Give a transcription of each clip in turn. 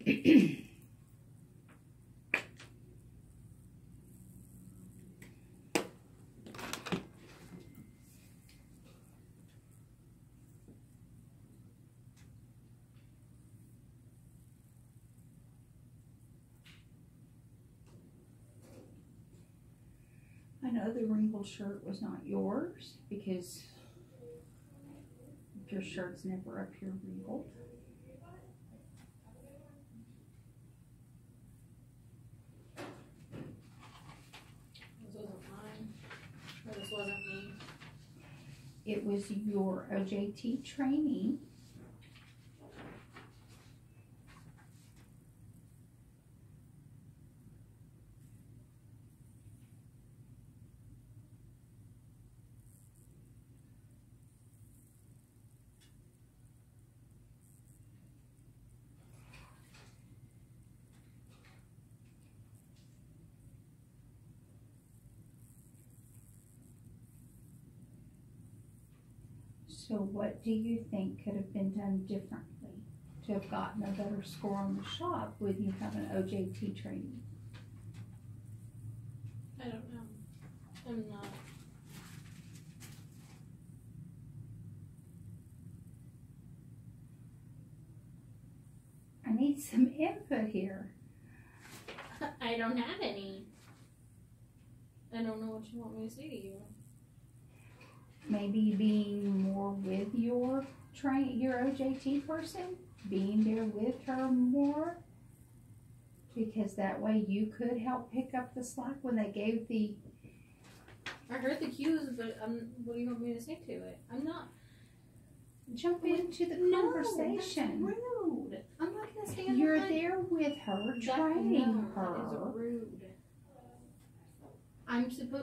I know the wrinkled shirt was not yours because your shirt's never up here wrinkled. This wasn't mine. Or this wasn't me. It was your OJT trainee. So what do you think could have been done differently to have gotten a better score on the shop when you have an OJT training? I don't know. I'm not. I need some input here. I don't have any. I don't know what you want me to say to you. Maybe being more with your OJT person, being there with her more, because that way you could help pick up the slack when they gave the. I heard the cues, but what do you want me to say to it? I'm not. Jump into the conversation. No, that's rude. I'm not gonna stand. You're there with her, training her. That is rude.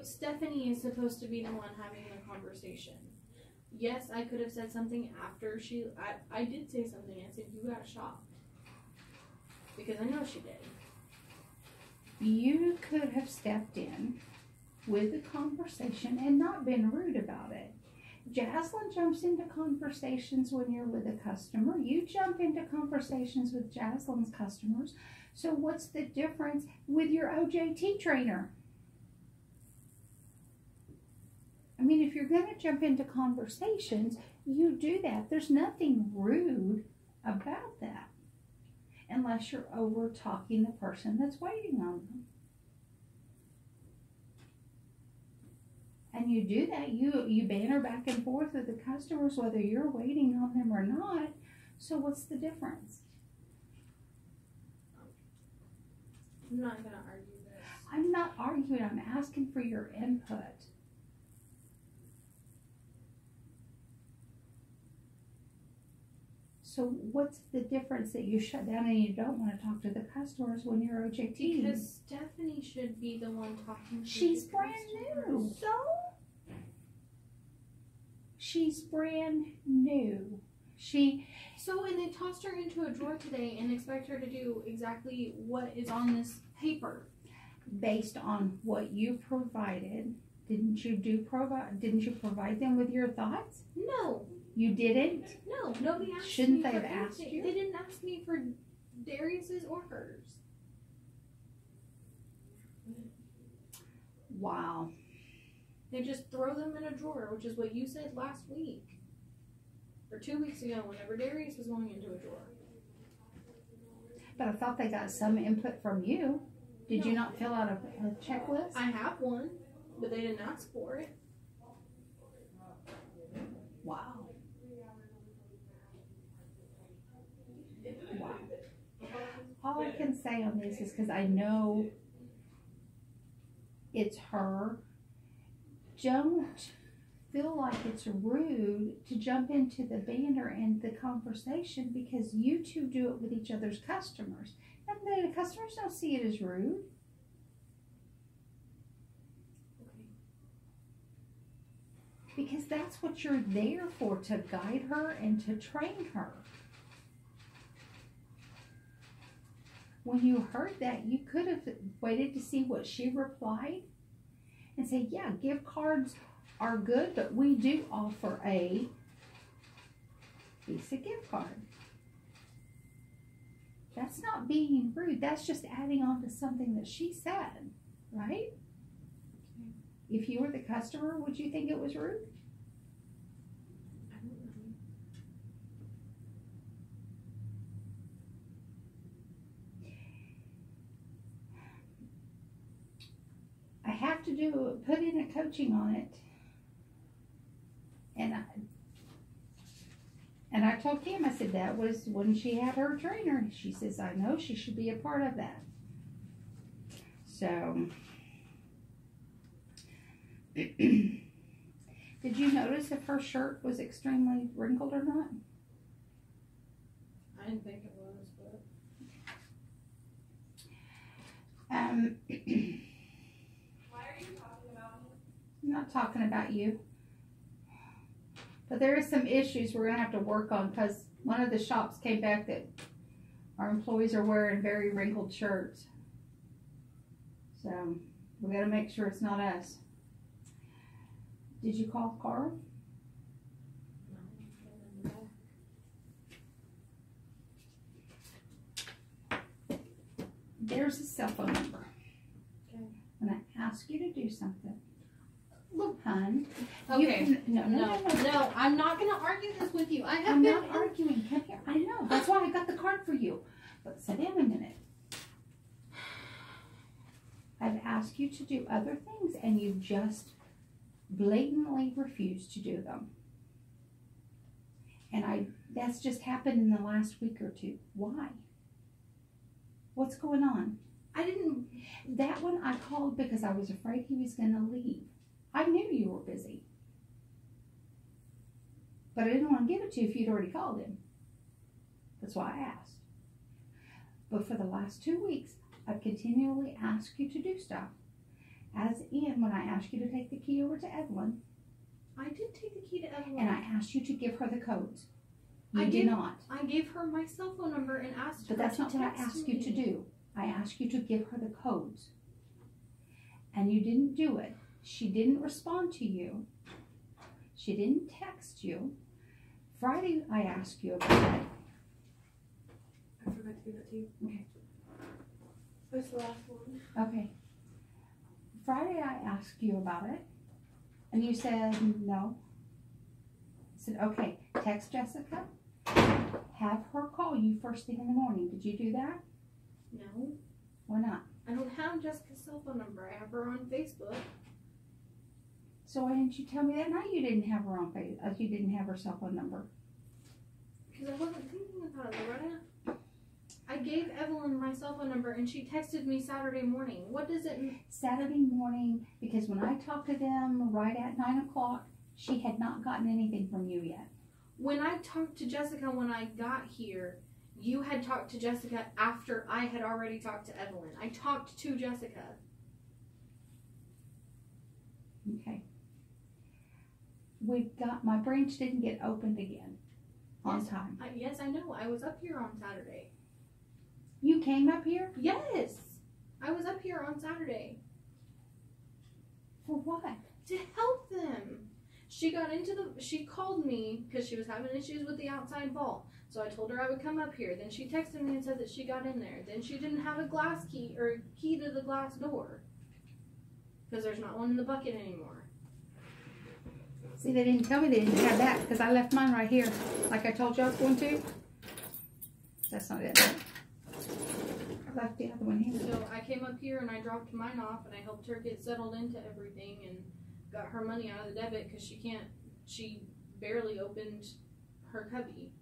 Stephanie is supposed to be the one having the conversation. Yes, I could have said something after I did say something. I said, you got shocked. Because I know she did. You could have stepped in with the conversation and not been rude about it. Jaslyn jumps into conversations when you're with a customer. You jump into conversations with Jaslyn's customers. So what's the difference with your OJT trainer? I mean, if you're going to jump into conversations, you do that. There's nothing rude about that. Unless you're over talking the person that's waiting on them. And you do that, you banter back and forth with the customers whether you're waiting on them or not. So what's the difference? I'm not going to argue this. I'm not arguing, I'm asking for your input. So what's the difference that you shut down and you don't want to talk to the customers when you're OJT? Because Stephanie should be the one talking to She's the brand customers. new. So? She's brand new. So, and they tossed her into a drawer today and expect her to do exactly what is on this paper. Based on what you provided, didn't you provide them with your thoughts? No. You didn't? No, nobody asked Shouldn't me they for have asked anything. you? They didn't ask me for Darius's or hers. Wow. They just throw them in a drawer, which is what you said last week. Or 2 weeks ago, whenever Darius was going into a drawer. But I thought they got some input from you. Did you not fill out a checklist? I have one, but they didn't ask for it. Wow. Wow. All I can say on this is because I know it's her. Don't feel like it's rude to jump into the banner and the conversation because you two do it with each other's customers. And the customers don't see it as rude. Because that's what you're there for, to guide her and to train her. When you heard that, you could have waited to see what she replied and say, yeah, gift cards are good, but we do offer a Visa gift card. That's not being rude. That's just adding on to something that she said, right? If you were the customer, would you think it was rude? I don't know. I have to put in a coaching on it. And I told Kim, I said, that was when she had her trainer. She says, I know she should be a part of that. So, did you notice if her shirt was extremely wrinkled or not? I didn't think it was, but. Why are you talking about me? I'm not talking about you. But there is some issues we're going to have to work on because one of the shops came back that our employees are wearing very wrinkled shirts. So we got to make sure it's not us. Did you call Carl? There's a cell phone number. Okay. When I ask you to do something, look, hon. Okay. No. I'm not gonna argue this with you. I'm not arguing. Come here. I know. That's why I got the card for you. But sit down a minute. I've asked you to do other things, and you just blatantly refuse to do them. And that's just happened in the last week or two. Why? What's going on? That one I called because I was afraid he was going to leave. I knew you were busy. But I didn't want to give it to you if you'd already called him. That's why I asked. But for the last 2 weeks, I've continually asked you to do stuff. As in, when I asked you to take the key over to Evelyn. I did take the key to Evelyn. And I asked you to give her the codes. You did not. I gave her my cell phone number and asked her But that's to not what I text asked you me. to do. I asked you to give her the codes. And you didn't do it. She didn't respond to you. She didn't text you. Friday, I asked you about it. I forgot to give that to you. Okay. That's the last one. Okay. Friday, I asked you about it. And you said no. I said, okay, text Jessica. Have her call you first thing in the morning. Did you do that? No. Why not? I don't have Jessica's cell phone number. I have her on Facebook. So why didn't you tell me that night you didn't have her on Facebook? You didn't have her cell phone number. Because I wasn't thinking about it, Loretta. I gave Evelyn my cell phone number and she texted me Saturday morning. What does it mean? Saturday morning, because when I talked to them right at 9 o'clock, she had not gotten anything from you yet. When I talked to Jessica when I got here, you had talked to Jessica after I had already talked to Evelyn. I talked to Jessica. Okay. My branch didn't get opened again on time. Yes, I know. I was up here on Saturday. You came up here? Yes. I was up here on Saturday. For what? To help them. She called me because she was having issues with the outside vault. So I told her I would come up here. Then she texted me and said that she got in there. Then she didn't have a glass key or key to the glass door. Because there's not one in the bucket anymore. See, they didn't tell me they didn't have that because I left mine right here. Like I told you I was going to. That's not it. I left the other one here. So I came up here and I dropped mine off and I helped her get settled into everything and got her money out of the debit because she barely opened her cubby.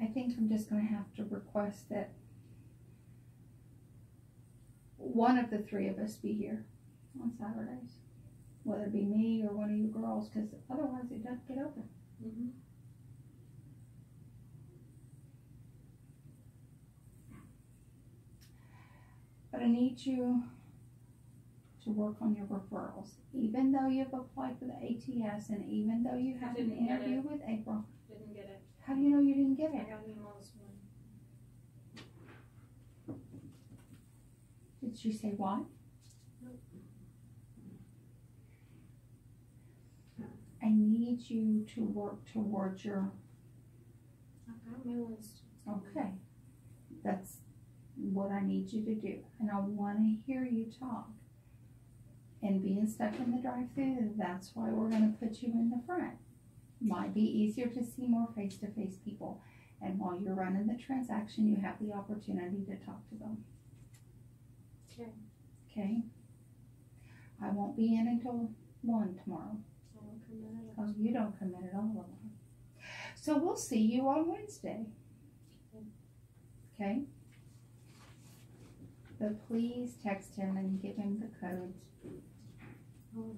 I think I'm just going to have to request that one of the three of us be here on Saturdays. Whether it be me or one of you girls, because otherwise it doesn't get open. Mm-hmm. But I need you to work on your referrals. Even though you've applied for the ATS and even though you had an didn't get interview it. with April. Didn't get it. How do you know you didn't get I it? got an email this morning. Did she say why? Nope. I need you to work towards your, I've got my list. okay, that's what I need you to do. And I want to hear you talk. And being stuck in the drive-thru, that's why we're going to put you in the front. Might be easier to see more face-to-face people. And while you're running the transaction, you have the opportunity to talk to them. Okay. Okay? I won't be in until 1 tomorrow. I won't come in at all. Because you don't come in at all tomorrow. So we'll see you on Wednesday. Okay? But please text him and give him the codes. Oh,